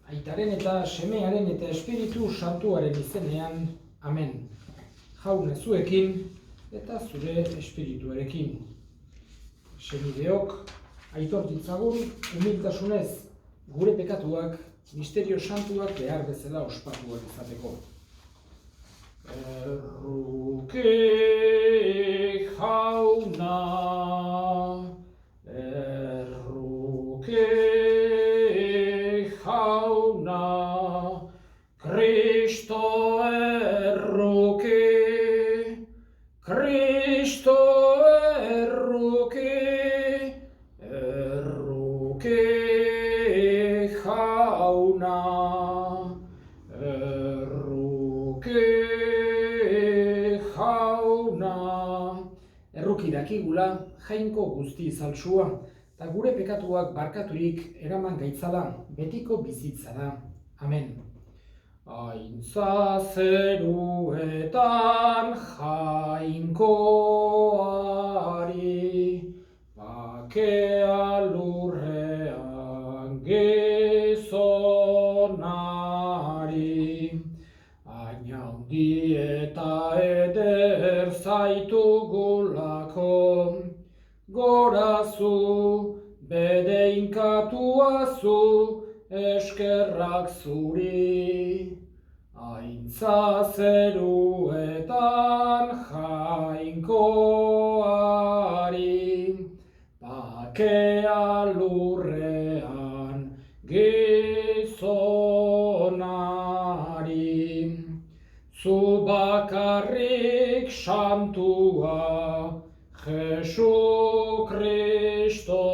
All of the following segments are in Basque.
Aitaren eta Semearen eta Espiritu Santuaren izenean, amen. Jaune zuekin eta zure espirituarekin. Senideok, aitor ditzagun humiltasunez gure pekatuak, misterio santuak behar bezala ospatuak izateko. Erruke jauna, erruke jauna, Kristo erruke, Kristo erruke, erruke jauna, erruke jauna. Erruki dakigula jainko guzti zaltsua, eta gure pekatuak barkaturik eraman gaitzala betiko bizitzara. Amen. Aintza zeruetan jainkoari, bakea lurrean gizonari, hain handi eta eder zaitugulako, gorazu, bedeinkatuazu, eskerrak zuri. Aintza zeruetan jainkoari, bakea lurrean gizonari. Zu bakarrik santua, Jesu Kristo,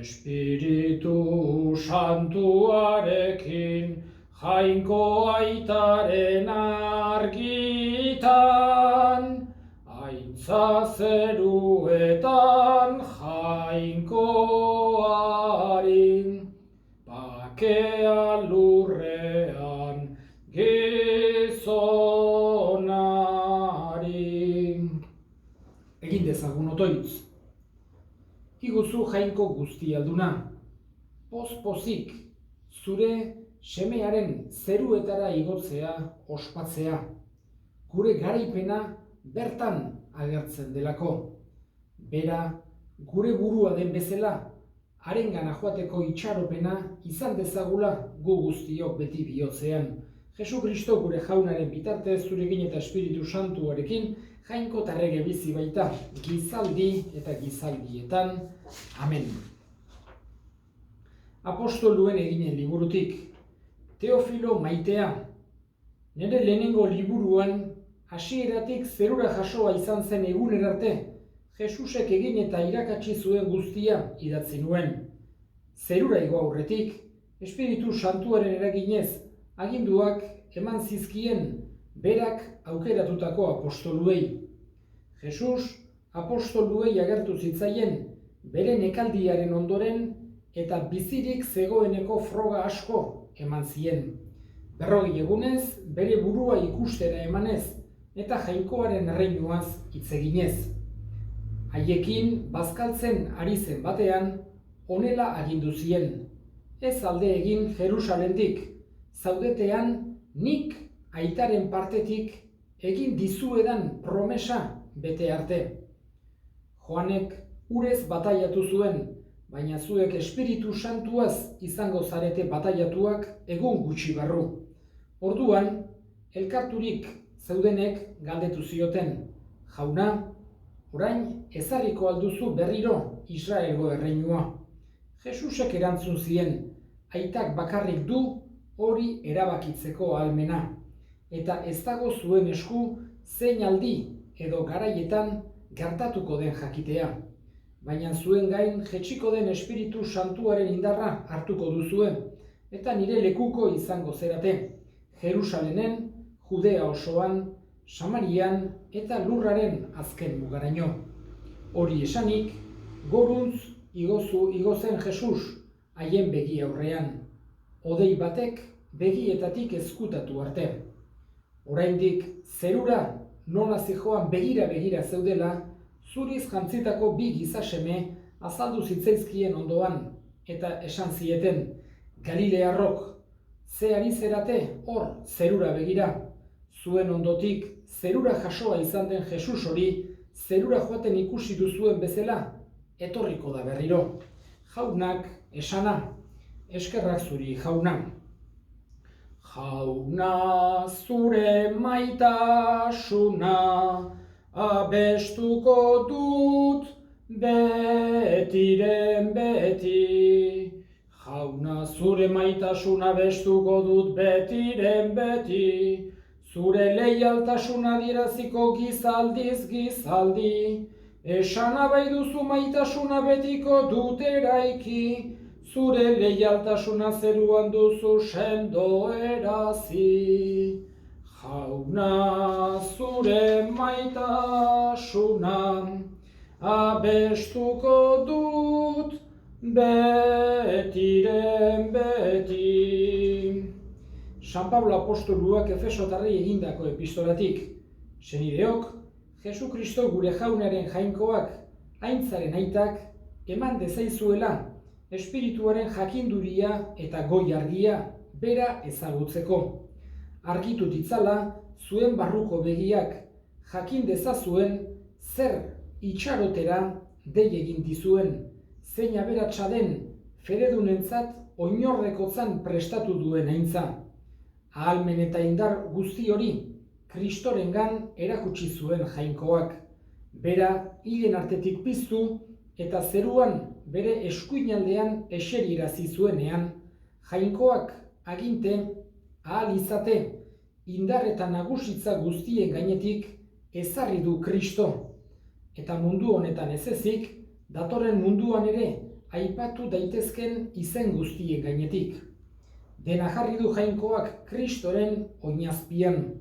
Espiritu Santuarekin, jainko aitaren argitan, aintza zeruetan jainkoari, bakea lurrean gizonari. Egin dezagun otoitz. Iguzu jainko guztialduna, poz-pozik zure Semearen zeruetara igotzea, ospatzea, gure garaipena bertan agertzen delako. Bera, gure burua den bezala, harengana joateko itxaropena izan dezagula gu guztiok beti bihotzean. Jesu Kristo gure jaunaren bitartez zurekin eta Espiritu Santuarekin jainko tarrege bizi baita, gizaldi eta gizaldietan. Amen. Apostoluen eginen liburutik. Teofilo maitea, nire lehenengo liburuan hasieratik zerura jasoa izan zen egunerarte, Jesusek egin eta irakatsi zuen guztia idatzi nuen. Zerura igo aurretik, Espiritu Santuaren eraginez, aginduak eman zizkien berak aukeratutako apostoluei. Jesus apostoluei agertu zitzaien bere nekaldiaren ondoren eta bizirik zegoeneko froga asko eman zien. 40 egunez bere burua ikustera emanez eta jainkoaren erreinuaz hitz eginez. Haiekin bazkaltzen ari zen batean honela agindu zien. Ez alde egin Jerusalendik, zaudetean nik aitaren partetik egin dizuedan promesa bete arte. Joanek urez bataiatu zuen, baina zuek Espiritu Santuaz izango zarete bataiatuak egun gutxi barru. Orduan, elkarturik zeudenek galdetu zioten, jauna, orain ezarriko alduzu berriro Israelgo erreinua. Jesusek erantzun zien, aitak bakarrik du hori erabakitzeko ahalmena, eta ez dago zuen esku zein aldi edo garaietan gertatuko den jakitea. Baina zuen gain jetxiko den Espiritu Santuaren indarra hartuko duzue, eta nire lekuko izango zerate, Jerusalenen, Judea osoan, Samarian eta lurraren azken mugaraino. Hori esanik, goruntz igo zen Jesus haien begi aurrean, hodei batek begietatik ezkutatu arte. Oraindik zerura nola zijoan begira zeudela, zuriz jantzitako bi gizaseme azaldu zitzaizkien ondoan, eta esan zieten, Galilearrok, ze ari zerate hor zerura begira, zuen ondotik zerura jasoa izan den Jesus hori, zerura joaten ikusi duzuen bezala, etorriko da berriro. Jaunak esana, eskerrak zuri jauna. Jauna zure maitasuna abestuko dut betiren beti. Jauna zure maitasuna abestuko dut betiren beti. Zure leialtasuna adieraziko gizaldiz gizaldi. Esana bai duzu maitasuna betiko dut eraiki. Zure leialtasuna zeruan duzu sendo erazi. Jauna zure maitasuna abestuko dut betiren beti. San Pablo apostoluak Efesotarrei egindako epistolatik. Senideok, Jesu Kristo gure jaunaren jainkoak, aintzaren aitak, eman dezaizuela, espirituaren jakinduria eta goi argia bera ezagutzeko. Argitu ditzala, zuen barruko begiak jakin dezazuen zer itxarotera dei egin dizuen, zein aberatsa den fededunentzat oinordekotzan prestatu duen aintza. Ahalmen eta indar guzti hori Kristorengan erakutsi zuen jainkoak, bera hilen artetik piztu eta zeruan bere eskuinaldean eserierazi zuenean, jainkoak aginte ahal izate, indar eta nagusitza guztien gainetik ezarri du Kristo. Eta mundu honetan ez ezik, datorren munduan ere aipatu daitezken izen guztien gainetik. Dena jarri du jainkoak Kristoren oinazpian,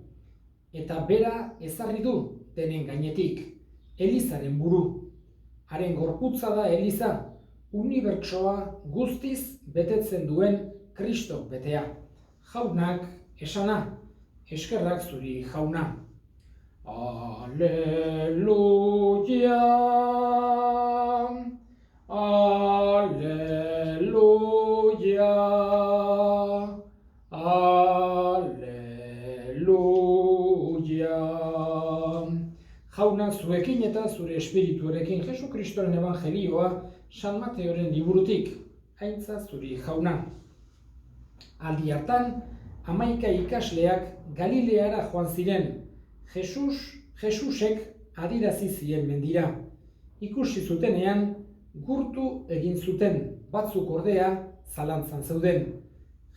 eta bera ezarri du denen gainetik, Elizaren buru. Haren gorputza da Eliza, unibertsoa guztiz betetzen duen Kristok betea. Jaunak esana, eskerrak zuri jauna. Aleluia, aleluia, aleluia. Jauna, zuekin eta zure espirituarekin Jesu Kristoren evangelioa San Mateoren liburutik, aintza zuri jauna. Aldi hartan, 11 ikasleak Galileara joan ziren, Jesusek adirazi zien mendira. Ikusi zutenean, gurtu egin zuten, batzuk ordea zalantzan zeuden.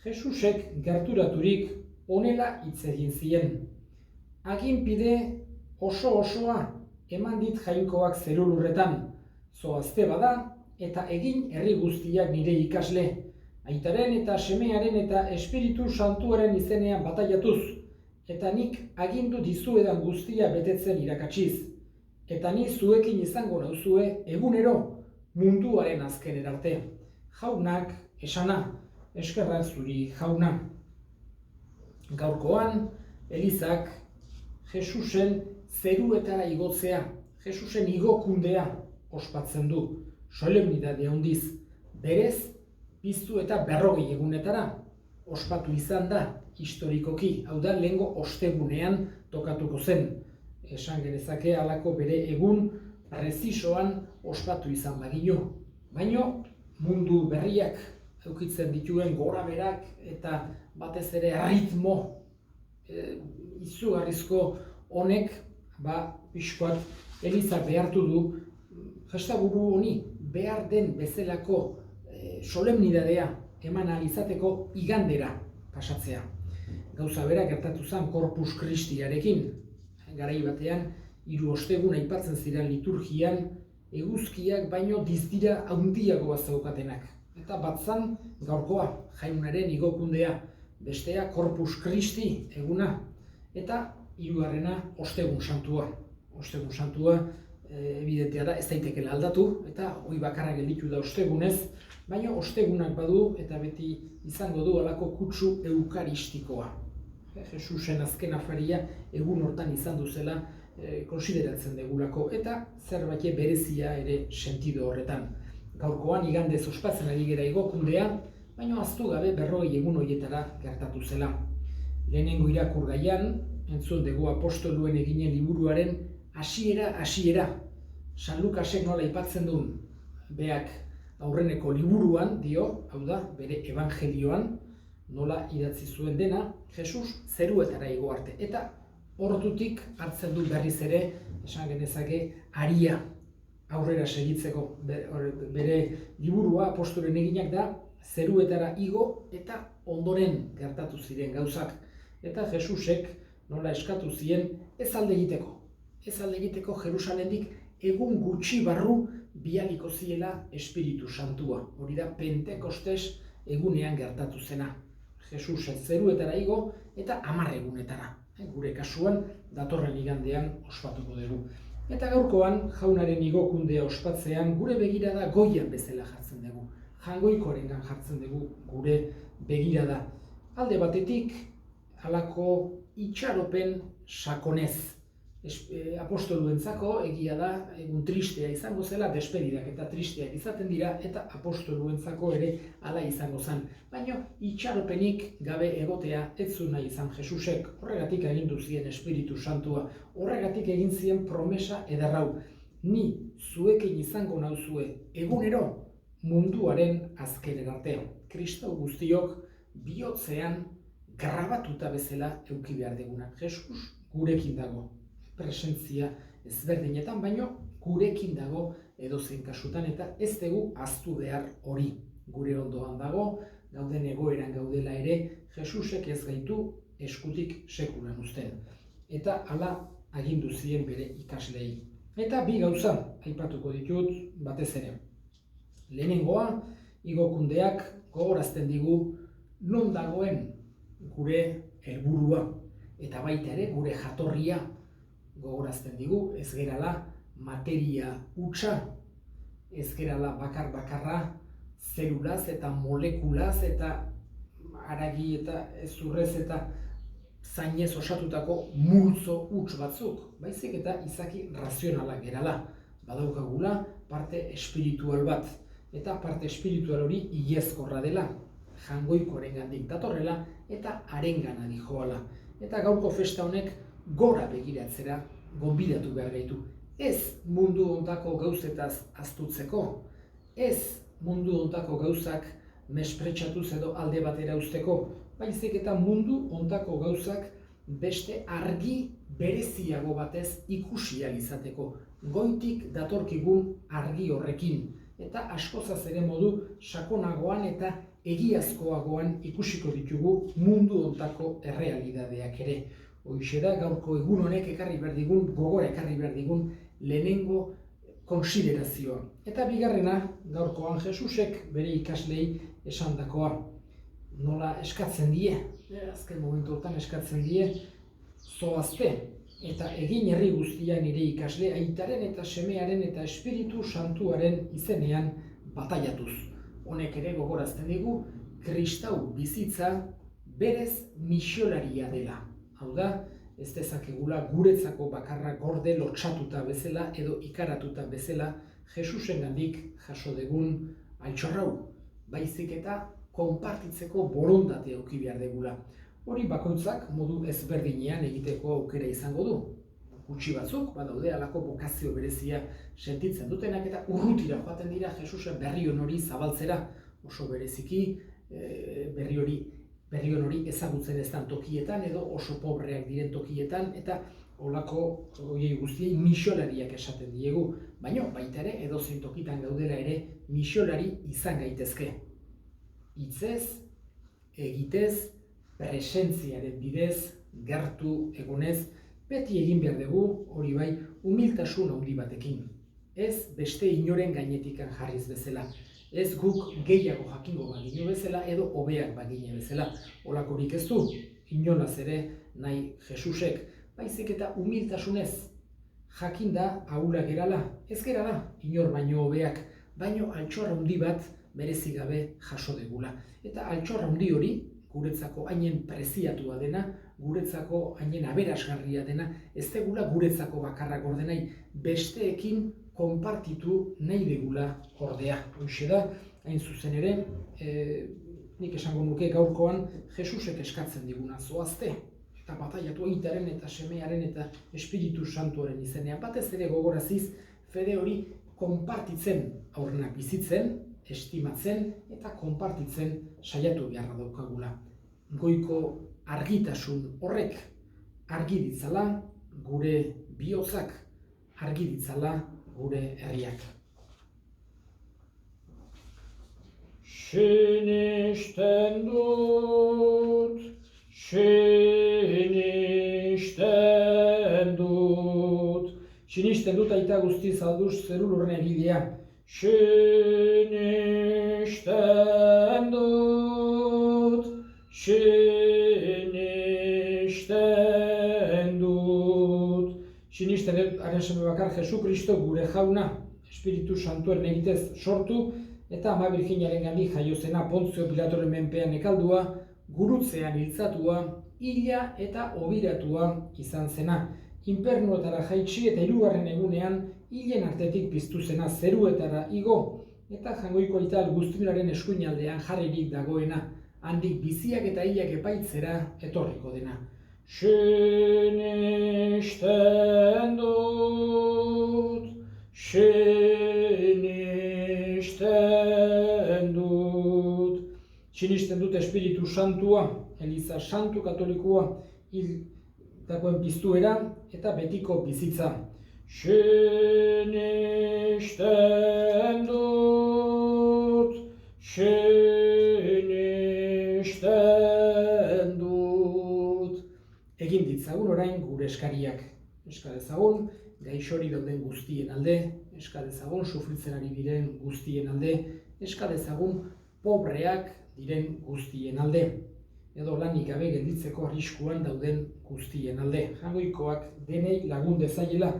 Jesusek gerturaturik honela hitz egin zien. Aginpide oso-osoa eman dit jainkoak zerulurretan, zoazte bada eta egin herri guztiak nire ikasle, aitaren eta semearen eta Espiritu Santuaren izenean bataiatuz, eta nik agindu dizuedan guztia betetzen irakatsiz, eta ni zuekin izango nauzue egunero munduaren azkenen arte. Jaunak esana, eskerrak zuri jauna. Gaurkoan, Elizak Jesusen zeruetara igotzea, Jesusen igokundea ospatzen du, solemnidade handiz, berez, piztu eta 40 egunetara ospatu izan da historikoki, hau da lehengo ostegunean tokatuko zen. Esan genezake halako bere egun prezisoan ospatu izan bagino. Baina mundu berriak edukitzen dituen goraberak eta batez ere ritmo izugarrizko honek pixkoat Elizak behartu du festaburu honi behar den bezalako solemnidadea eman ahal izateko igandera pasatzea. Gauza bera gertatu zen Corpus Christiarekin. Garai batean, 3 ostegun aipatzen ziren liturgian, eguzkiak baino dizdira handiagoa zeukatenak. Eta batzan gaurkoa, jaunaren igokundea, bestea Corpus Christi eguna, eta 3. ostegun santua. Ostegun santua, evidentea da, ez daitekela aldatu, eta hoi bakarra gelditu da ostegunez, baina ostegunak badu eta beti izango du halako kutsu eukaristikoa. Jesusen azken afaria egun hortan izan duzela konsideratzen degulako, eta zerbait berezia ere sentido horretan. Gaurkoan igandez ospatzen ari gera igokundea, baina ahaztu gabe 40 egun horietara gertatu zela. Lehenengo irakurgaian, entzun dugu apostoluen eginen liburuaren hasiera. San Lukasek nola aipatzen duen, beak aurreneko liburuan dio, hau da, bere evangelioan, nola idatzi zuen dena, Jesus zeruetara igo arte. Eta ordutik hartzen du berriz ere, esan genezake, aria aurrera segitzeko. Bere liburua apostolen eginak da, zeruetara igo eta ondoren gertatu ziren gauzak. Eta Jesusek nola eskatu zien ez alde egiteko Jerusalendik egun gutxi barru bialiko ziela Espiritu Santua. Hori da Pentekostes egunean gertatu zena. Jesus zeruetara igo eta 10 egunetara. Gure kasuan datorren igandean ospatuko dugu. Eta gaurkoan jaunaren igokundea ospatzean gure begirada goian bezala jartzen dugu. Jangoikoarengan jartzen dugu gure begirada. Alde batetik halako itxaropen sakonez. Apostoluentzako egia da egun tristea izango zela, despedidak eta tristeak izaten dira, eta apostoluentzako ere hala izango zen. Baina itxaropenik gabe egotea ez zuen nahi izan Jesusek, horregatik agindu zien Espiritu Santua, horregatik egin zien promesa ederrau. Ni zuekin izango nauzue egunero munduaren azkenen artean. Kristau guztiok bihotzean grabatuta bezala eduki behar degunak. Jesus gurekin dago. Presentzia ezberdinetan, baino gurekin dago edozein kasutan, eta ez dugu ahaztu behar hori. Gure ondoan dago, gauden egoeran gaudela ere, Jesusek ez gaitu eskutik sekulan uzten. Eta hala agindu zien bere ikaslei. Eta bi gauza aipatuko ditut batez ere. Lehenengoa, igokundeak gogorazten digu non dagoen gure helburua, eta baita ere gure jatorria gogorazten digu, ez gerala materia hutsa, ez gerala bakar-bakarra, zelulaz eta molekulaz eta haragi eta ezurrez eta zainez osatutako multzo huts batzuk, baizik eta izaki razionalak gerala. Badaukagula parte espiritual bat, eta parte espiritual hori ilezkorra dela, jangoikoarengandik datorrela eta harengana dijoala. Eta gaurko festa honek gora begiratzera gonbidatu behar gaitu. Ez mundu hontako gauzetaz astutzeko, ez mundu hontako gauzak mespretxatuz edo alde batera uzteko, baizik eta mundu hontako gauzak beste argi bereziago batez ikusi ahal izateko, goitik datorkigun argi horrekin, eta askozaz ere modu sakonagoan eta egiazkoagoan ikusiko ditugu mundu hontako errealidadeak ere. Hoixe da gaurko egun honek ekarri behar digun, gogora ekarri behar digun lehenengo konsiderazioa. Eta bigarrena, gaurkoan Jesusek bere ikaslei esandakoa. Nola eskatzen die, azken momentu hortan eskatzen die, zoazte eta egin herri guztia nire ikasle aitaren eta semearen eta Espiritu Santuaren izenean bataiatuz. Honek ere gogorazten digu, kristau bizitza berez misiolaria dela. Hau da, ez dezakegula guretzako bakarra gorde lotsatuta bezala edo ikaratuta bezala Jesusengandik jaso degun altxorrau, baizik eta konpartitzeko borondatea eduki behar degula. Hori bakoitzak modu ezberdinean egiteko aukera izango du. Gutxi batzuk, badaude halako bokazio berezia sentitzen dutenak eta urrutira joaten dira Jesusen berri hori zabaltzera, oso bereziki berri hori ezagutzen ez den tokietan edo oso pobreak diren tokietan, eta holako horiei guztiei misolariak esaten diegu. Baina baita ere edozein tokitan gaudela ere misolari izan gaitezke. Hitzez, egitez, presentziaren bidez, gertu egonez, beti egin behar dugu, hori bai, humiltasun handi batekin. Ez beste inoren gainetikan jarriz bezala. Ez guk gehiago jakingo bagino bezala edo hobeak bagine bezala. Holakorik ez du, inolaz ere nahi Jesusek, baizik eta humiltasunez. Jakinda ahula gerala, ez gerala, inor baino hobeak, baino altxor handi bat merezi gabe jaso degula. Eta altxor handi hori, guretzako hainen preziatua dena, guretzako hainen aberasgarria dena, ez degula guretzako bakarrak ordenai, besteekin konpartitu nahi degula ordea. Hoxe da, hain zuzen ere, nik esango nuke gaurkoan Jesusek eskatzen diguna zoazte. Eta bataiatu aitaren eta semearen eta Espiritu Santuaren izenean. Batez ere gogoraziz, fede hori konpartitzen aurrenak bizitzen, estimatzen eta konpartitzen saiatu beharra daukagula. Goiko argitasun horrek argi ditzala gure bihotzak, argi ditzala gure herriak. Sinisten dut, sinisten dut aita guztiz alduz zeru lurren egilea. Sinisten dut, sinisten dut, haren seme bakar Jesu Kristo gure jauna, Espiritu Santuaren egitez sortu, eta Ama Birjinaren gandik jaio zena Pontzio Pilatoren menpean ekaldua, gurutzean hiltzatua, hila eta obiratua izan zena. Infernuetara jaitsi eta 3. egunean hilen artetik piztu zena zeruetara igo, eta jangoiko aita Augustinaren eskuinaldean jarririk dagoena, handik biziak eta hilak epaitzera etorriko dena. Sinisten dut, sinisten dut Espiritu Santua, Eliza Santu Katolikoa, hildakoen piztuera eta betiko bizitza. Sinisten dut, egin ditzagun orain gure eskariak. Eska dezagun gaixori dauden guztien alde, eska dezagun sufritzen ari diren guztien alde, eska dezagun pobreak diren guztien alde, edo lanik gabe gelditzeko arriskuan dauden guztien alde. Jangoikoak denei lagun dezaiela,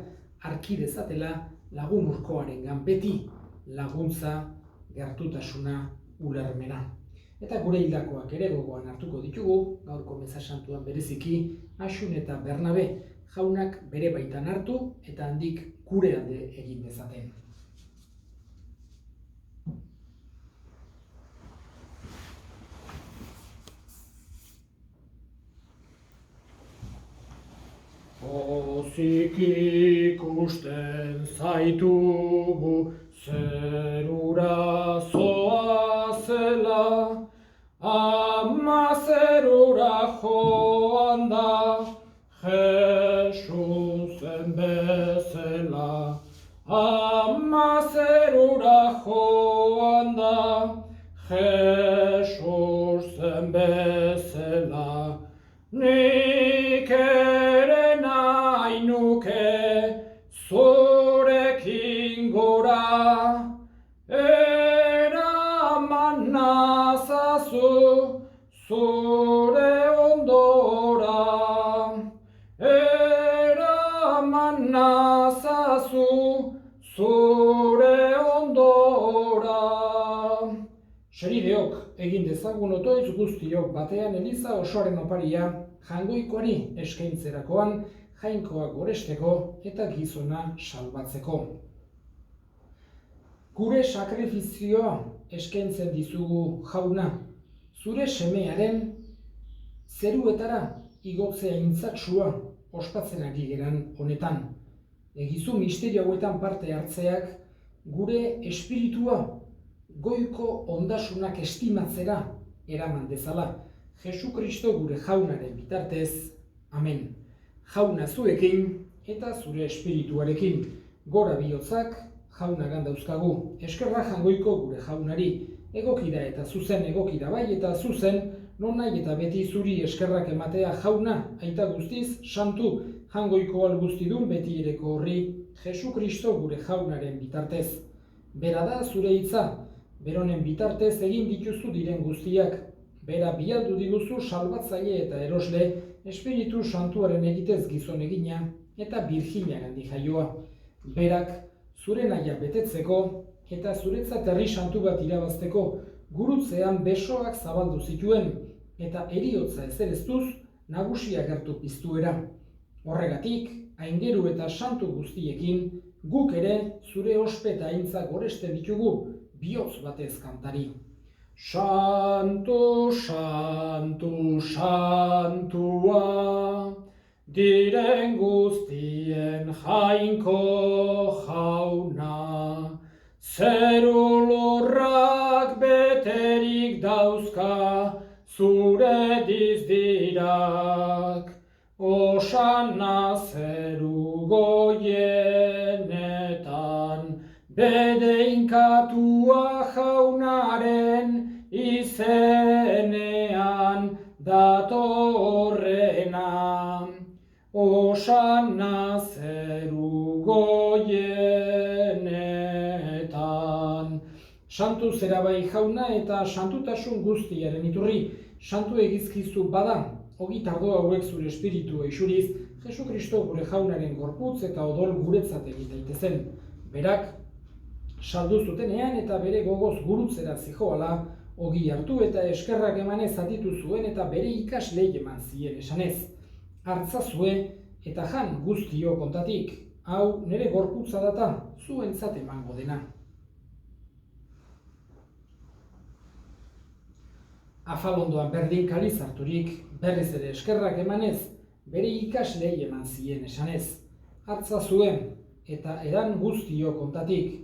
arki dezatela lagun urkoarengan beti laguntza, gertutasuna, ulermena. Eta gure hildakoak ere gogoan hartuko ditugu, gaurko Meza Santuan bereziki, Asun eta Bernabe jaunak bere baitan hartu eta handik gure alde egin dezaten. Pozik ikusten zaitugu zerura zoazela, Ama zerura joan da Jesusen bezala. Ama zerura joan da Jesusen bezala. Nik ere nahi nuke zurekin gora, eraman nazazu zure ondora, eraman nazazu zure ondora. Serideok egin dezagun otoitz guztiok batean Eliza osoaren oparia, jangoikoari eskaintzerakoan, jainkoak goresteko eta gizona salbatzeko. Gure sakrifizioa eskaintzen dizugu jauna, zure semearen zeruetara igotzea intzatsua ospatzen ari geran honetan. Egizu misterio hauetan parte hartzeak gure espiritua goiko ondasunak estimatzera eraman dezala. Jesu Kristo gure jaunaren bitartez, amen. Jauna zuekin eta zure espirituarekin, gora bihotzak jaunagan dauzkagu. Eskerra jangoiko gure jaunari, egokida eta zuzen egokida bai eta zuzen, non nahi eta beti zuri eskerrak ematea jauna, aita guztiz, santu, jangoiko alguztidun beti ereko horri, Jesu Kristo gure jaunaren bitartez. Bera da zure hitza, beronen bitartez egin dituzu diren guztiak, bera bialdu diguzu salbatzaile eta erosle, Espiritu Santuaren egitez gizon egina eta Birjinagandik jaioa. Berak zure nahia betetzeko eta zuretzat herri santu bat irabazteko gurutzean besoak zabaldu zituen eta heriotza ezereztuz nagusia gertu piztuera. Horregatik, aingeru eta santu guztiekin, guk ere zure ospe eta aintzak goreste ditugu bihotz batez kantari. Santu, santu, santua, diren guztien jainko jauna. Zeru lurrak beterik dauzka, zure dizdirak. Osana zeru goienetan, bedeinkatua jaunaren izenean datorrena. Osana zeru goienetan. Santu zera bai jauna eta santutasun guztiaren iturri, santu egizkizu bada, ogi tardo hauek zure espiritu eixuriz, Jesu Kristo gure jaunaren gorputz eta odol guretzat egin daitezen. Berak saldu zutenean eta bere gogoz gurutzera zijoala, ogi hartu eta eskerrak emanez zatitu zuen eta bere ikaslei eman zien esanez. Hartzazue eta jan guztio kontatik, hau nire gorputza data, zuentzat emango dena. Afalondoan berdin kaliz harturik, berriz ere eskerrak emanez, bere ikaslei eman zien esanez. Hartzazue eta edan guztio kontatik,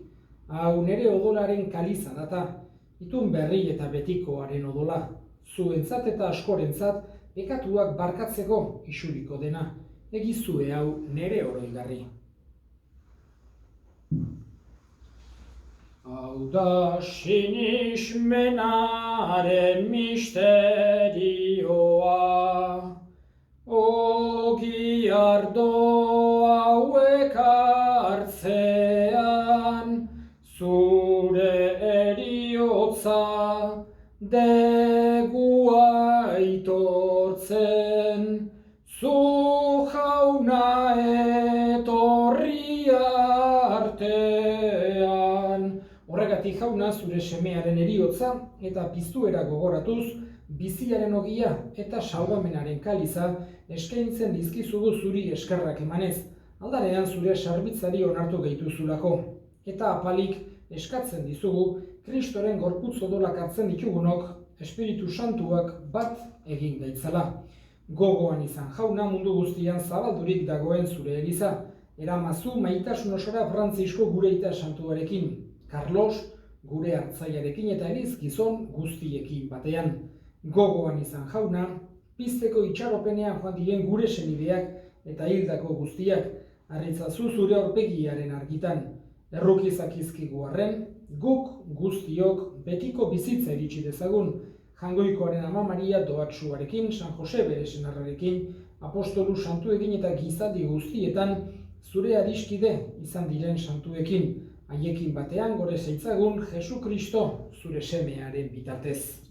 hau nire odolaren kaliza data, itun berri eta betikoaren odola, zuentzat eta askorentzat bekatuak barkatzeko isuriko dena, egizue hau nire oroigarri. Hau da sinismenaren misterioa, ogi ardo hauek hartzean, zure eriotza degua aitortzen, zu jauna etorri artean. Horregatik jauna zure semearen eriotza eta piztuera gogoratuz, biziaren ogia eta salbamenaren kaliza eskaintzen dizkizugu zuri eskerrak emanez, aldarean zure sarbitzari onartu gaituzulako. Eta apalik eskatzen dizugu, Kristoren gorputz odolak hartzen ditugunok, Espiritu Santuak bat egin gaitzala. Gogoan izan jauna mundu guztian zabaldurik dagoen zure eliza, eramazu maitasun osora Frantzisko gure aita santuarekin, Carlos gure hartzaiarekin eta eliz gizon guztiekin batean. Gogoan izan jauna, pizteko itxaropenean joan diren gure senideak eta hildako guztiak, harritzazu zure aurpegiaren argitan. Errukizak izkigu arren, guk guztiok betiko bizitza iritsi dezagun, Jangoikoaren Ama Maria doatsuarekin, San Jose bere senarrarekin, apostolu santuekin eta gizadi guztietan, zure adiskide izan diren santuekin, haiekin batean gore zeitzagun Jesu Kristo zure semearen bitartez.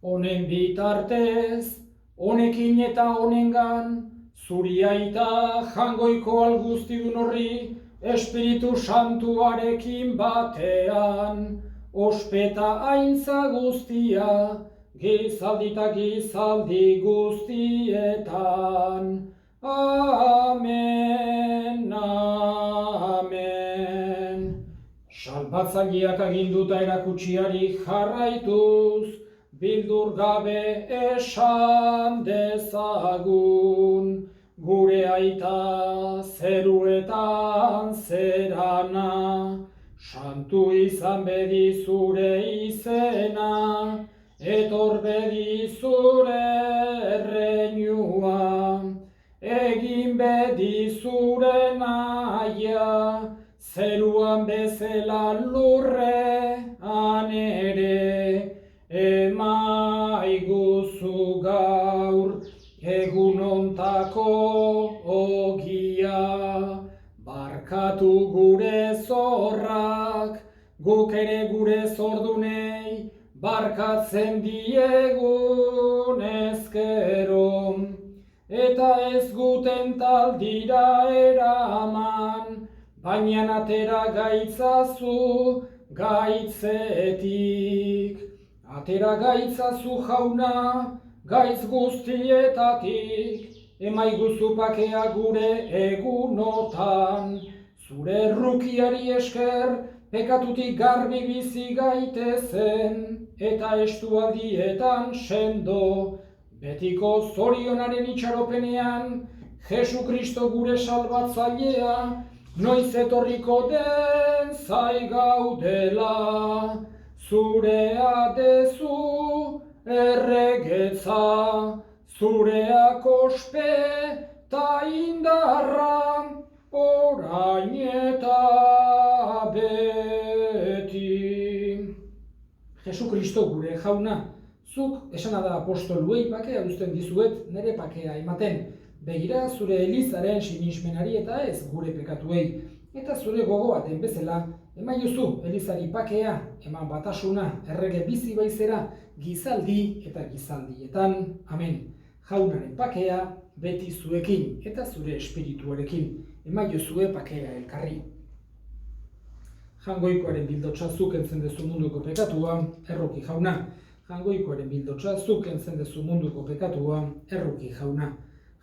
Honen bitartez, honekin eta honengan, zuri aita jangoiko alguztidun horri, Espiritu Santuarekin batean, ospeta aintza guztia, gizaldi eta gizaldi guztietan. Amen, amen. Salbatzaileak aginduta erakutsiari jarraituz, bildur gabe esan dezagun, gure aita zeruetan zerana, santu izan bedi zure izena, etor bedi zure erreinua, egin bedi zure nahia, zeruan bezala lurrean ere, emaiguzu gaur, egun ontako ogia, barkatu gure zorrak, guk ere gure zordunei, barkatzen diegun ezkero, eta ez guten taldira eraman, baina atera gaitzazu gaitzetik. Atera gaitzazu jauna, gaitz guztietatik, emaiguzu pakea gure egunotan, zure errukiari esker pekatutik garbi bizi gaitezen, eta estualdietan sendo, betiko zorionaren itxaropenean, Jesu Kristo gure salbatzailea, noiz etorriko den zai gaudela, zurea dezu erregetza, zureak ospe ta indarra, orain eta beti. Jesu Kristo gure jauna, zuk esana da apostoluei pakea uzten dizuet nere pakea ematen. Begira zure Elizaren sinismenari eta ez gure pekatuei. Eta zure gogoaten bezala, emaiozu Elizari pakea, eman batasuna, errege bizi baizera, gizaldi eta gizaldietan. Amen. Jaunaren pakea beti zuekin eta zure espirituarekin. Emaiozue pakea elkarri. Jangoikoaren bildotsa zuk entzen dezu munduko pekatua, erroki jauna. Jangoikoaren bildotsa zuk entzen dezu munduko pekatua, erroki jauna.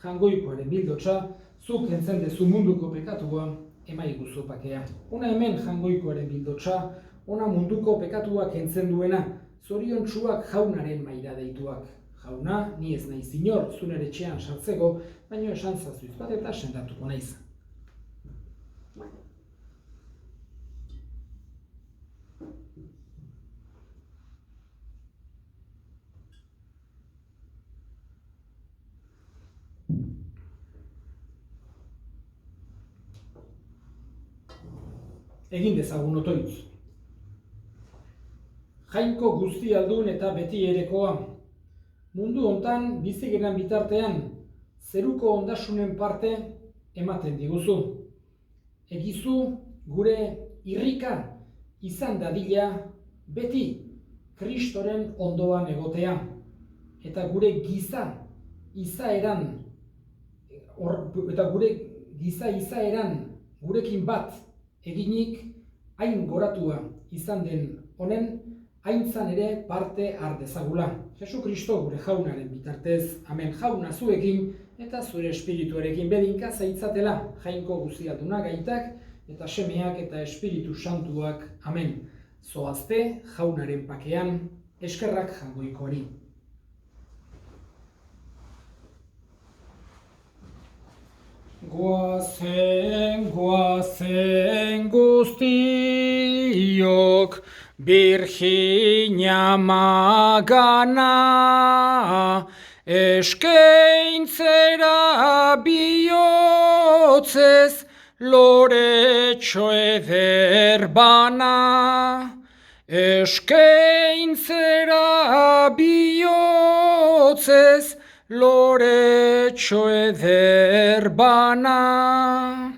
Jangoikoaren bildotsa zuk entzen dezu munduko pekatua, emaiguzu pakea. Ona hemen jangoikoaren bildotsa, ona munduko pekatua kentzen duena, zoriontsuak jaunaren maira deituak. Jauna, ni ez naiz inor zunere etxean sartzeko, baino esan zazuiz bat eta sendatuko naiz. Egin dezagun otoitz. Jainko guzti aldun eta beti erekoa. Mundu hontan bizi garen bitartean, zeruko ondasunen parte ematen diguzu. Egizu gure irrika izan dadila beti Kristoren ondoan egotea. Eta gure giza izaeran gurekin bat eginik hain goratua izan den honen haintzan ere parte har dezagula. Jesu Kristo gure jaunaren bitartez, amen. Jauna zuekin eta zure espirituarekin bedinka zaitzatela, jainko guzialduna gaitak eta semeak eta espiritu santuak, amen. Zoazte jaunaren pakean, eskerrak jangoikoari. Goazen guztiok, Virginia magana, eskeintzera bihotzez, loretxo eder bana. Eskeintzera bihotzez, loretxo eder bana.